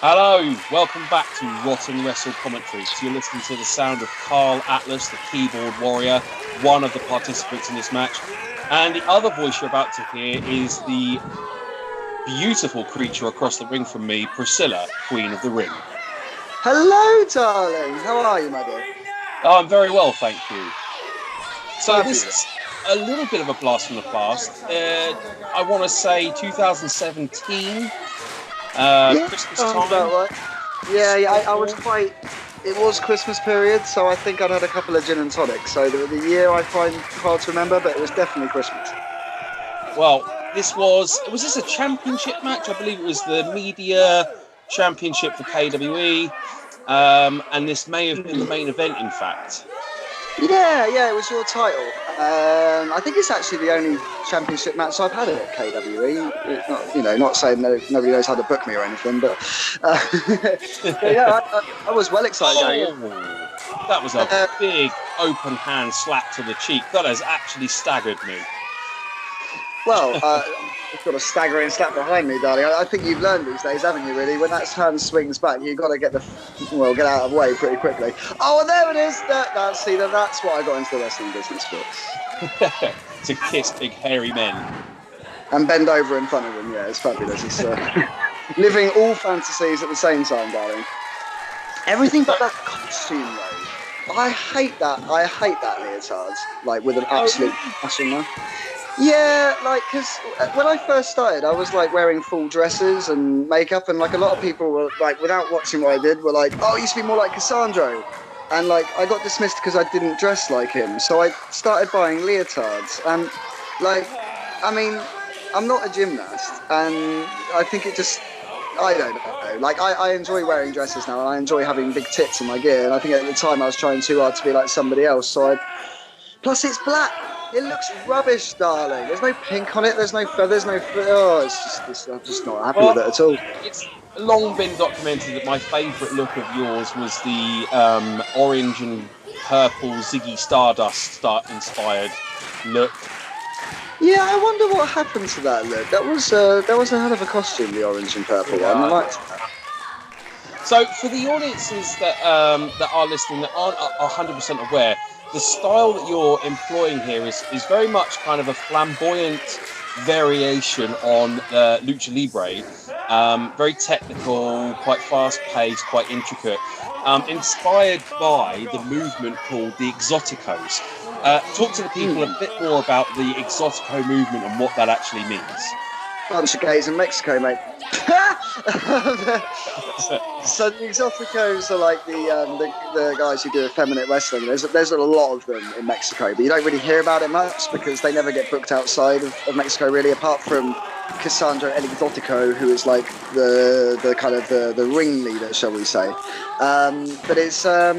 Hello, welcome back to Rotten Wrestle Commentaries. You're listening to the sound of Karl Atlas, the keyboard warrior, one of the participants in this match. And the other voice you're about to hear is the beautiful creature across the ring from me, Priscilla, Queen of the Ring. Hello, darling. How are you, my dear? Oh, I'm very well, thank you. So Fabulous. this is a little bit of a blast from the past. I want to say 2017, Christmas Sounds time. about right. Yeah, I was quite... It was Christmas period, so I think I'd had a couple of gin and tonics. So the year I find hard to remember, but it was definitely Christmas. Well, was this a championship match? I believe it was the media championship for KWE, and this may have been the main event, in fact. Yeah, it was your title. I think it's actually the only championship match I've had at KWE. Not saying that nobody knows how to book me or anything, but, but yeah, I was well excited. That was a big open hand slap to the cheek. That has actually staggered me. Well, you've got a staggering slap behind me, darling. I think you've learned these days, haven't you, really? When that hand swings back, you've got to get out of the way pretty quickly. Oh, and there it is. That's what I got into the wrestling business for. To kiss big hairy men. And bend over in front of them, yeah, it's fabulous. It's living all fantasies at the same time, darling. Everything but that costume, though. I hate that leotard, like, with an absolute passion now. Yeah, like, because when I first started, I was, like, wearing full dresses and makeup, and, like, a lot of people were, like, without watching what I did, were like, oh, you used to be more like Cassandro. And, like, I got dismissed because I didn't dress like him, so I started buying leotards. And, like, I mean, I'm not a gymnast, and I think it just... I don't know. Like, I enjoy wearing dresses now, and I enjoy having big tits in my gear, and I think at the time I was trying too hard to be like somebody else, so Plus, it's black. It looks rubbish, darling. There's no pink on it. There's no feathers. I'm just not happy with it at all. It's long been documented that my favourite look of yours was the orange and purple Ziggy Stardust inspired look. Yeah, I wonder what happened to that look. That was a hell of a costume, the orange and purple one. I liked that. So, for the audiences that are listening that aren't 100% aware, the style that you're employing here is very much kind of a flamboyant variation on Lucha Libre. Very technical, quite fast-paced, quite intricate. Inspired by the movement called the Exoticos. Talk to the people a bit more about the Exotico movement and what that actually means. Bunch of gays in Mexico, mate. So the Exoticos are like the guys who do effeminate wrestling. There's a lot of them in Mexico, but you don't really hear about it much because they never get booked outside of Mexico, really, apart from Cassandra El Exotico, who is like the kind of the ringleader, shall we say. But it's a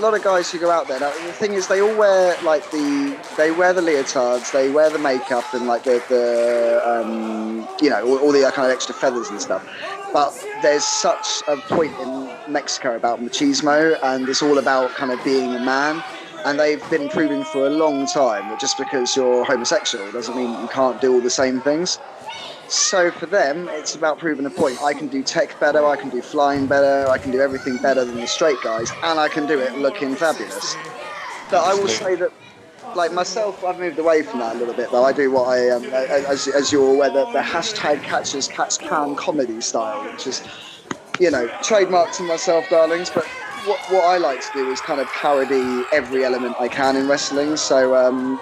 lot of guys who go out there. Now, the thing is, they all wear they wear the leotards, they wear the makeup and like all the kind of extra feathers and stuff. But there's such a point in Mexico about machismo, and it's all about kind of being a man. And they've been proving for a long time that just because you're homosexual doesn't mean you can't do all the same things. So for them, it's about proving a point. I can do tech better, I can do flying better, I can do everything better than the straight guys, and I can do it looking fabulous. But I will say that, like myself, I've moved away from that a little bit, though. I do what I, as you're aware, the hashtag catches cats can comedy style, which is, trademarked to myself, darlings, but what I like to do is kind of parody every element I can in wrestling. So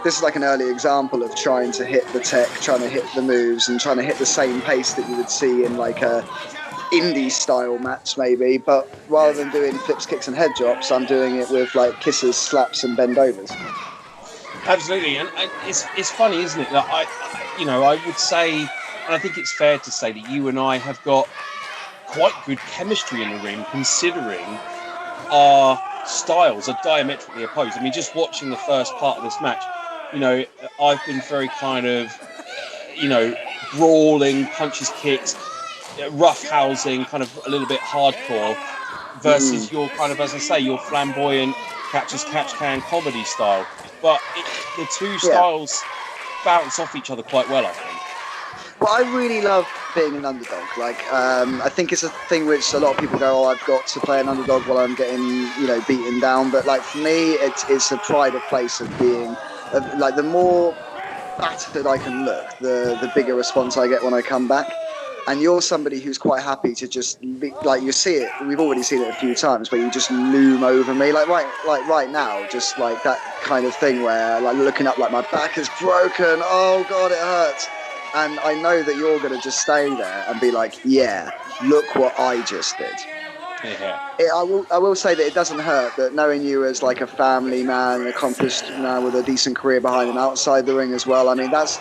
this is like an early example of trying to hit the tech, trying to hit the moves, and trying to hit the same pace that you would see in like a indie style match maybe, but rather than doing flips, kicks and head drops, I'm doing it with like kisses, slaps and bend overs. Absolutely, and it's funny, isn't it, that I would say, and I think it's fair to say that you and I have got quite good chemistry in the ring, considering our styles are diametrically opposed. I mean, just watching the first part of this match, I've been very kind of, brawling, punches, kicks, roughhousing, kind of a little bit hardcore, versus your kind of, as I say, your flamboyant catch-as-catch-can comedy style. But the two styles bounce off each other quite well, I think. Well, I really love being an underdog. Like, I think it's a thing which a lot of people go, "Oh, I've got to play an underdog while I'm getting, beaten down." But like for me, it's a pride of place of being, like the more battered I can look, the bigger response I get when I come back. And you're somebody who's quite happy to just like you see it. We've already seen it a few times where you just loom over me, like right now, just like that kind of thing where like looking up, like my back is broken. Oh God, it hurts. And I know that you're gonna just stay there and be like, yeah, look what I just did. Yeah. I will say that it doesn't hurt that knowing you as like a family man, an accomplished man with a decent career behind him outside the ring as well. I mean, that's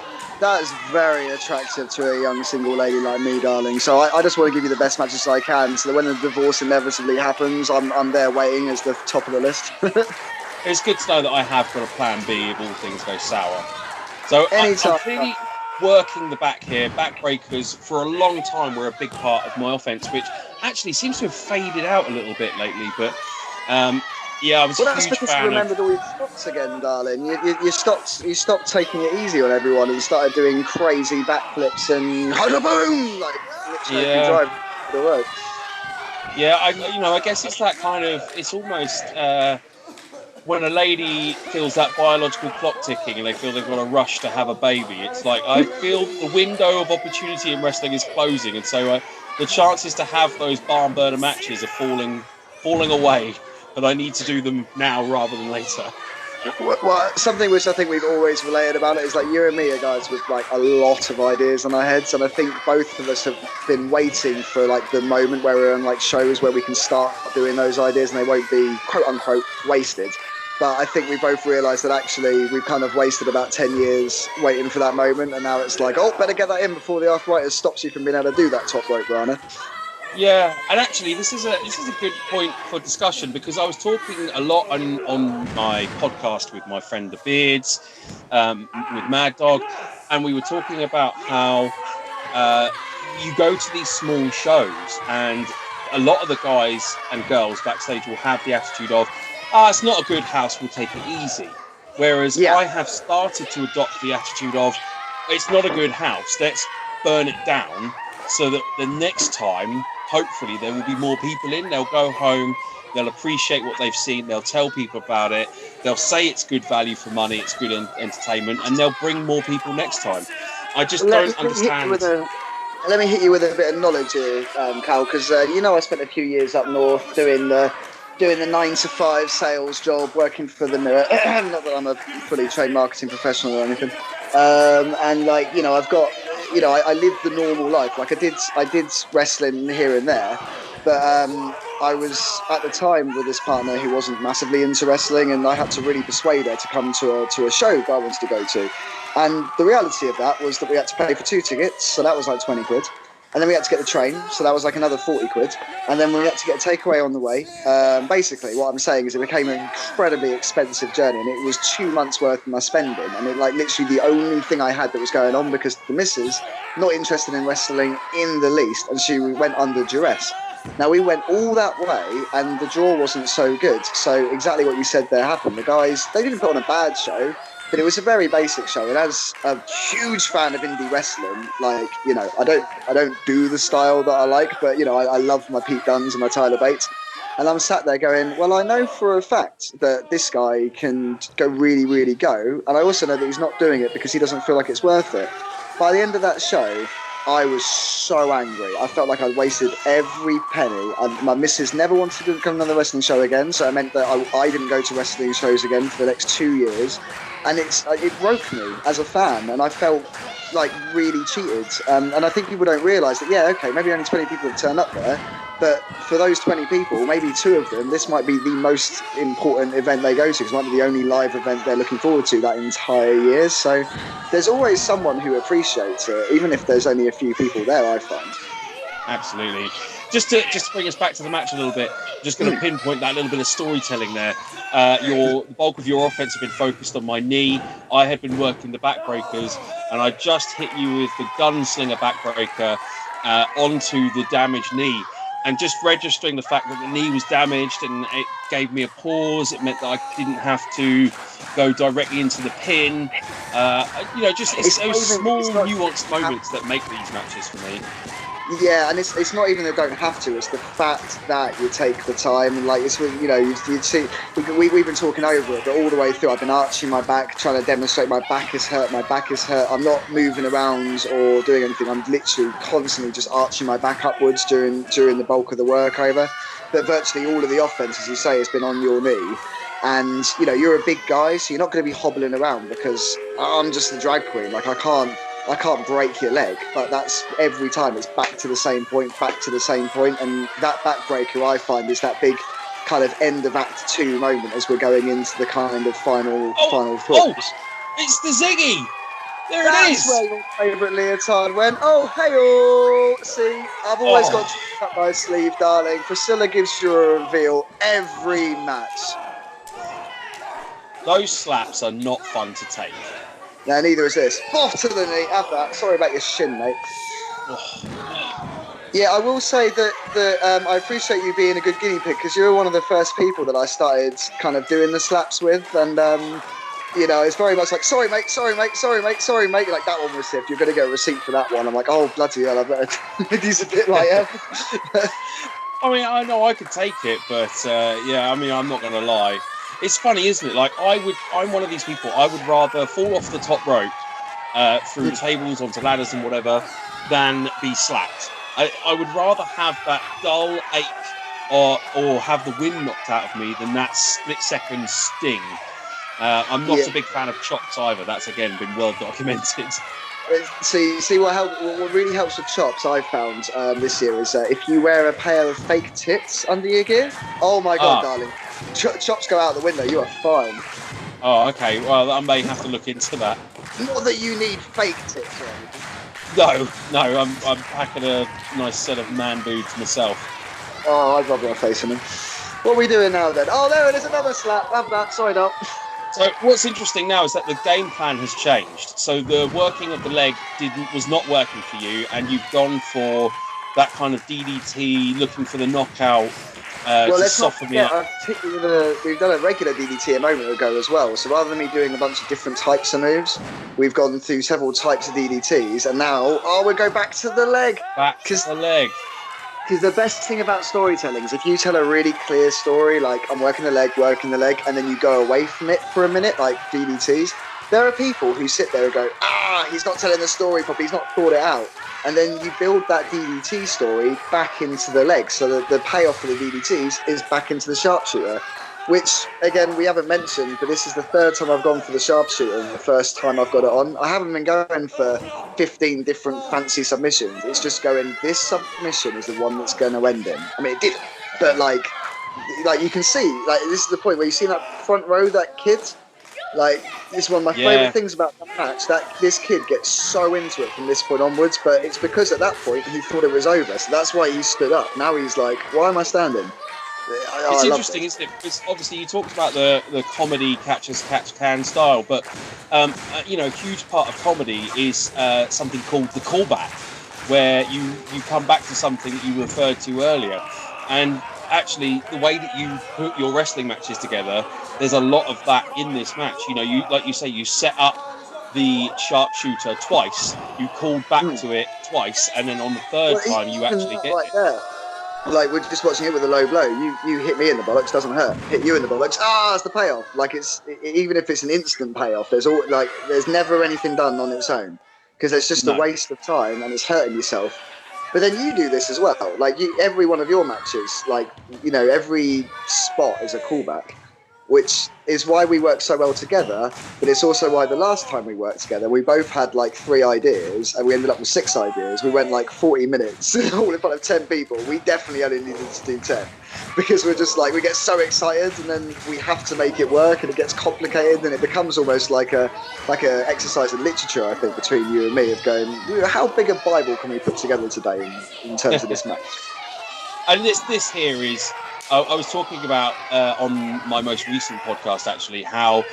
very attractive to a young single lady like me, darling. So I just want to give you the best matches I can, so that when the divorce inevitably happens, I'm there waiting as the top of the list. It's good to know that I have got a plan B if all things go sour. So I'm Anytime. clearly working the back here. Backbreakers for a long time were a big part of my offense, which actually seems to have faded out a little bit lately. But um, yeah, I was a Well, that's huge because you fan of. remembered all your shots again, darling. You stopped taking it easy on everyone and started doing crazy backflips and boom, like literally as you Yeah, drive the road. yeah. I guess it's that kind of. It's almost when a lady feels that biological clock ticking and they feel they've got a rush to have a baby. It's like I feel the window of opportunity in wrestling is closing, and so the chances to have those barn burner matches are falling away. But I need to do them now rather than later. Well, something which I think we've always related about it is like you and me are guys with like a lot of ideas in our heads, and I think both of us have been waiting for like the moment where we're on like shows where we can start doing those ideas and they won't be quote unquote wasted. But I think we both realised that actually we've kind of wasted about 10 years waiting for that moment, and now it's like, oh, better get that in before the arthritis stops you from being able to do that top rope, Rana. Yeah, and actually, this is a good point for discussion because I was talking a lot on my podcast with my friend the Beards, with Mad Dog, and we were talking about how uh, you go to these small shows, and a lot of the guys and girls backstage will have the attitude of, "Ah, it's not a good house. We'll take it easy." Whereas Yeah. I have started to adopt the attitude of, "It's not a good house. Let's burn it down." So that the next time, hopefully, there will be more people in. They'll go home, they'll appreciate what they've seen, they'll tell people about it, they'll say it's good value for money, it's good entertainment, and they'll bring more people next time. I just Let don't me hit you with understand. a let me hit you with a bit of knowledge here, Cal, because I spent a few years up north doing the 9 to 5 sales job, working for the Mirror. Not that I'm a fully trained marketing professional or anything. And like I've got I lived the normal life. Like I did wrestling here and there, but I was at the time with this partner who wasn't massively into wrestling, and I had to really persuade her to come to a show that I wanted to go to. And the reality of that was that we had to pay for 2 tickets, so that was like 20 quid. And then we had to get the train, so that was like another 40 quid. And then we had to get a takeaway on the way. Basically, what I'm saying is it became an incredibly expensive journey, and it was 2 months worth of my spending. And it like literally the only thing I had that was going on because the missus, not interested in wrestling in the least, and she went under duress. Now we went all that way, and the draw wasn't so good. So exactly what you said there happened. The guys they didn't put on a bad show, but it was a very basic show. And as a huge fan of indie wrestling, like I don't do the style that I like, but I love my Pete Dunnes and my Tyler Bates. And I'm sat there going, well, I know for a fact that this guy can go really, really go, and I also know that he's not doing it because he doesn't feel like it's worth it. By the end of that show, I was so angry. I felt like I'd wasted every penny. And my missus never wanted to come to another wrestling show again, so it meant that I didn't go to wrestling shows again for the next 2 years. And it broke me as a fan, and I felt like really cheated. And I think people don't realise that. Yeah, okay, maybe only 20 people have turned up there, but for those 20 people, maybe two of them, this might be the most important event they go to because it might be the only live event they're looking forward to that entire year. So there's always someone who appreciates it, even if there's only a few people there, I find. Absolutely. Just to bring us back to the match a little bit, just going to pinpoint that little bit of storytelling there. The bulk of your offense had been focused on my knee. I had been working the backbreakers, and I just hit you with the gunslinger backbreaker onto the damaged knee. and just registering the fact that the knee was damaged and it gave me a pause. It meant that I didn't have to go directly into the pin. Just it's those small nuanced moments that make these matches for me. Yeah, and it's not even they don't have to. It's the fact that you take the time, and like it's you'd see we've been talking over it, but all the way through I've been arching my back, trying to demonstrate my back is hurt. My back is hurt. I'm not moving around or doing anything. I'm literally constantly just arching my back upwards during the bulk of the work over. But virtually all of the offense, as you say, has been on your knee. And you're a big guy, so you're not going to be hobbling around because I'm just the drag queen. Like I can't break your leg, but that's every time it's back to the same point, and that backbreaker I find is that big kind of end of Act 2 moment as we're going into the kind of final thoughts. Oh, it's the Ziggy. It is. That's where your favourite leotard went. Oh, hey-oh. See, I've always got up my sleeve, darling. Priscilla gives you a reveal every match. Those slaps are not fun to take. No, neither is this. Off to the knee. Have that. Sorry about your shin, mate. Yeah, I will say that I appreciate you being a good guinea pig because you were one of the first people that I started kind of doing the slaps with, and it's very much like sorry mate, like that one was if you're going to get a receipt for that one. I'm like, oh bloody hell, I better use a bit lighter. I mean, I know I could take it, but I'm not going to lie. It's funny, isn't it? Like I'm one of these people. I would rather fall off the top rope through tables onto ladders and whatever than be slapped. I would rather have that dull ache or have the wind knocked out of me than that split-second sting. I'm not a big fan of chops either. That's again been well documented. See what really helps with chops I've found this year is if you wear a pair of fake tits under your gear. Oh my god, darling. Chops go out the window, you are fine. Oh, okay. Well, I may have to look into that. Not that you need fake tits, right? No, I'm packing a nice set of man boobs myself. Oh, I'd rub my face in them. What are we doing now then? Oh, there it is, another slap. Have that. Sorry, no. So what's interesting now is that the game plan has changed. So the working of the leg was not working for you, and you've gone for that kind of DDT, looking for the knockout. Let's not forget, we've done a regular DDT a moment ago as well. So rather than me doing a bunch of different types of moves, we've gone through several types of DDTs, and now we'll go back to the leg. Back to the leg. Because the best thing about storytelling is if you tell a really clear story, like I'm working the leg, and then you go away from it for a minute, like DDTs, there are people who sit there and go, he's not telling the story properly, he's not thought it out. And then you build that DDT story back into the leg. So that the payoff for the DDTs is back into the sharpshooter, which, again, we haven't mentioned, but this is the third time I've gone for the sharpshooter and the first time I've got it on. I haven't been going for 15 different fancy submissions. It's just going, this submission is the one that's going to end in. I mean, it didn't, but like you can see, like this is the point where you see that front row, that kid. Like, this is one of my favourite things about the match, that this kid gets so into it from this point onwards, but it's because at that point he thought it was over, so that's why he stood up. Now he's like, why am I standing? It's interesting, isn't it? Because obviously you talked about the comedy catch-can style, but a huge part of comedy is something called the callback, where you come back to something that you referred to earlier. And actually, the way that you put your wrestling matches together, there's a lot of that in this match. You set up the sharpshooter twice, you called back to it twice, and then on the third time you actually hit it. That. Like, we're just watching it with a low blow. You hit me in the bollocks, doesn't hurt. Hit you in the bollocks, it's the payoff. Like, even if it's an instant payoff, there's never anything done on its own because it's just a waste of time and it's hurting yourself. But then you do this as well. Like, every one of your matches, every spot is a callback, which is why we work so well together. But it's also why the last time we worked together, we both had like 3 ideas and we ended up with 6 ideas. We went like 40 minutes all in front of 10 people. We definitely only needed to do 10 because we're just like, we get so excited and then we have to make it work and it gets complicated and it becomes almost like a exercise in literature, I think, between you and me of going, how big a Bible can we put together today in terms of this match? And this here is, I was talking about on my most recent podcast, actually, how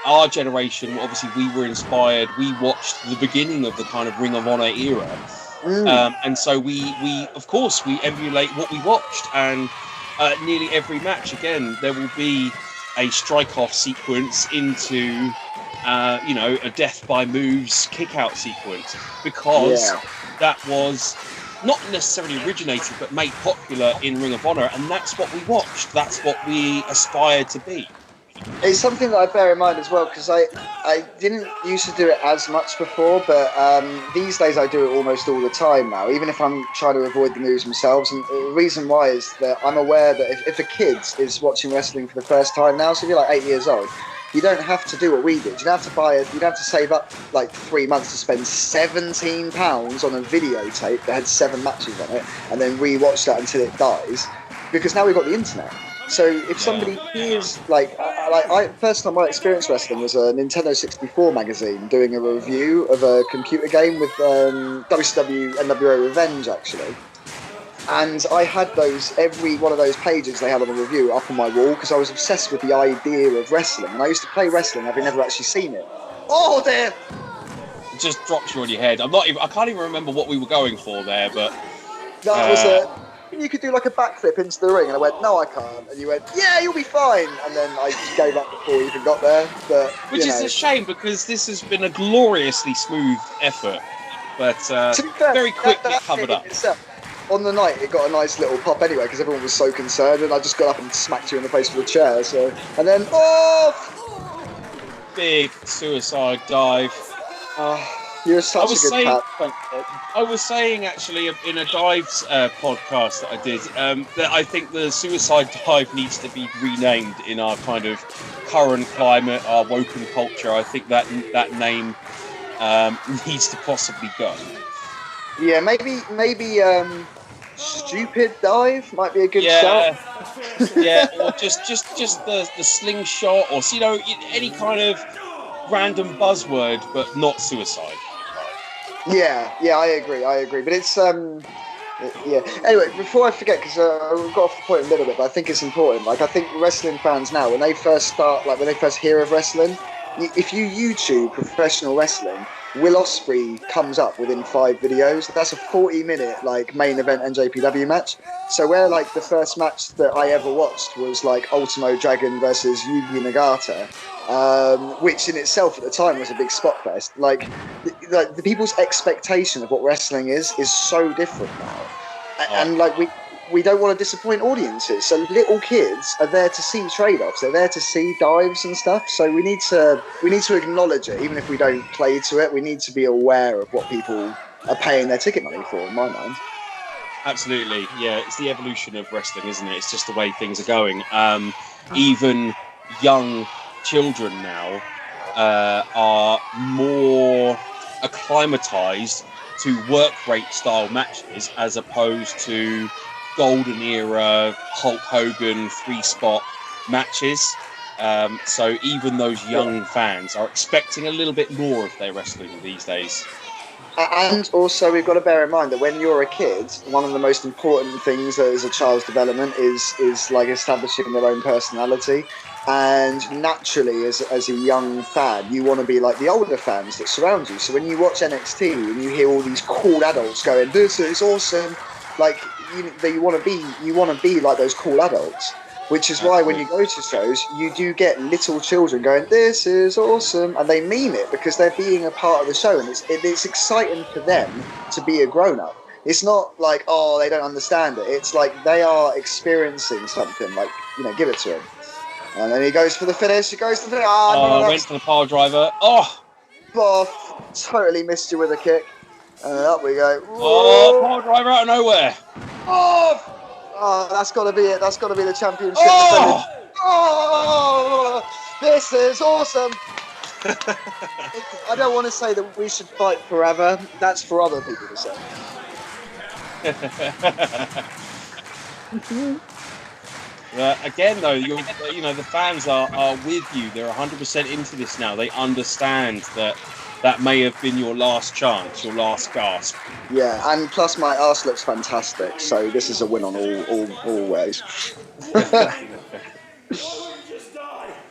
our generation, obviously we were inspired, we watched the beginning of the kind of Ring of Honor era. And so we of course we emulate what we watched, and nearly every match again there will be a strike-off sequence into a death by moves kick-out sequence, because Yeah. that was not necessarily originated but made popular in Ring of Honor, and that's what we watched, that's what we aspired to be. It's something that I bear in mind as well, because I didn't used to do it as much before, but these days I do it almost all the time now, even if I'm trying to avoid the moves themselves. And the reason why is that I'm aware that if a kid is watching wrestling for the first time now, so if you're like 8 years old, you don't have to do what we did. You don't have to you don't have to save up like 3 months to spend £17 on a videotape that had 7 matches on it and then rewatch that until it dies, because now we've got the internet. So if somebody hears first time I experienced wrestling was a Nintendo 64 magazine doing a review of a computer game with WCW NWO Revenge actually, and I had every one of those pages they had on the review up on my wall because I was obsessed with the idea of wrestling, and I used to play wrestling having never actually seen it. Oh dear! It just drops you on your head. I can't even remember what we were going for there, but That was you could do like a backflip into the ring, and I went, no, I can't. And you went, yeah, you'll be fine. And then I just gave up before you even got there. But which is a shame, because this has been a gloriously smooth effort, but to be fair, very quickly that covered in up. itself, on the night, it got a nice little pop anyway because everyone was so concerned, and I just got up and smacked you in the face with a chair. So, and then Big suicide dive. You're such a good cat. I was saying actually in a dives podcast that I did, that I think the suicide dive needs to be renamed in our kind of current climate, our woken culture. I think that name needs to possibly go. Yeah, maybe stupid dive might be a good shout. Yeah, or just the slingshot, or any kind of random buzzword, but not suicide. Yeah, I agree. But it's yeah. Anyway, before I forget, because we got off the point a little bit, but I think it's important. Like, I think wrestling fans now, when they first start, like when they first hear of wrestling, if you YouTube professional wrestling, Will Ospreay comes up within 5 videos. That's a 40-minute like main event NJPW match. So where like the first match that I ever watched was like Ultimo Dragon versus Yugi Nagata, which in itself at the time was a big spot fest. Like the people's expectation of what wrestling is so different now, and like we don't want to disappoint audiences. So little kids are there to see trade-offs. They're there to see dives and stuff. So we need to acknowledge it, even if we don't play to it. We need to be aware of what people are paying their ticket money for, in my mind. Absolutely, yeah. It's the evolution of wrestling, isn't it? It's just the way things are going. Even young children now are more acclimatized to work rate style matches, as opposed to golden era Hulk Hogan 3-spot matches. So even those young fans are expecting a little bit more of their wrestling these days. And also, we've got to bear in mind that when you're a kid, one of the most important things as a child's development is like establishing their own personality. And naturally, as a young fan, you want to be like the older fans that surround you. So when you watch NXT and you hear all these cool adults going, "This is awesome," like you want to be like those cool adults. Which is why when you go to shows, you do get little children going, "This is awesome," and they mean it because they're being a part of the show, and it's exciting for them to be a grown up. It's not like, oh, they don't understand it. It's like they are experiencing something. Like, give it to them. And then he goes for the finish. He goes to the finish. Went for the pile driver. Totally missed you with a kick. And up we go. Pile driver out of nowhere. That's got to be it. That's got to be the championship defending. This is awesome. I don't want to say that we should fight forever. That's for other people to say. Again, though, the fans are with you. They're 100% into this now. They understand that may have been your last chance, your last gasp. Yeah, and plus my arse looks fantastic, so this is a win on all ways.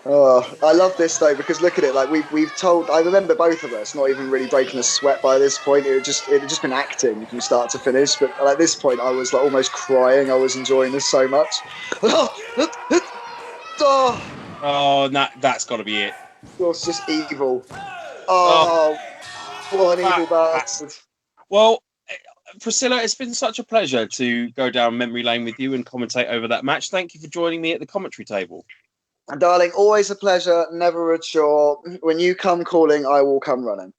Oh, I love this though because look at it. Like we've told. I remember both of us not even really breaking a sweat by this point. It had just been acting from start to finish. But at this point, I was like almost crying. I was enjoying this so much. Oh, Oh, that's got to be it. it's just evil. Oh, Oh, what an that, evil that's bastard. well, Priscilla. It's been such a pleasure to go down memory lane with you and commentate over that match. Thank you for joining me at the commentary table. And darling, always a pleasure, never a chore. When you come calling, I will come running.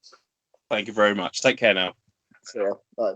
Thank you very much. Take care now. So, bye.